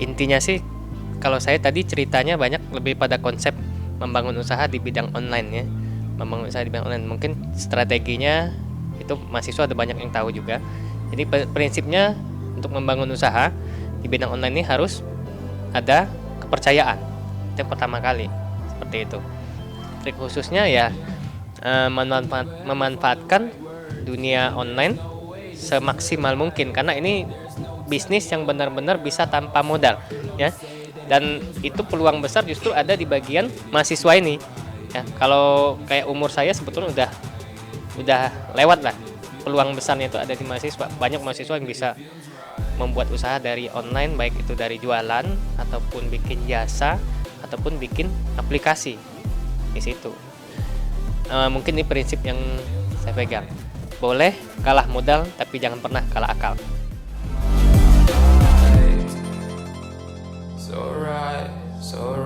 Intinya sih kalau saya tadi ceritanya banyak lebih pada konsep membangun usaha di bidang online ya. Membangun usaha di bidang online mungkin strateginya itu mahasiswa ada banyak yang tahu juga. Jadi prinsipnya untuk membangun usaha di bidang online ini harus ada kepercayaan. Itu yang pertama kali. Seperti itu. Trik khususnya ya memanfaatkan dunia online semaksimal mungkin karena ini bisnis yang benar-benar bisa tanpa modal ya, dan itu peluang besar justru ada di bagian mahasiswa ini ya. Kalau kayak umur saya sebetulnya udah lewat lah, peluang besarnya itu ada di mahasiswa. Banyak mahasiswa yang bisa membuat usaha dari online, baik itu dari jualan ataupun bikin jasa ataupun bikin aplikasi di situ. Mungkin ini prinsip yang saya pegang. Boleh kalah modal tapi jangan pernah kalah akal. So right, so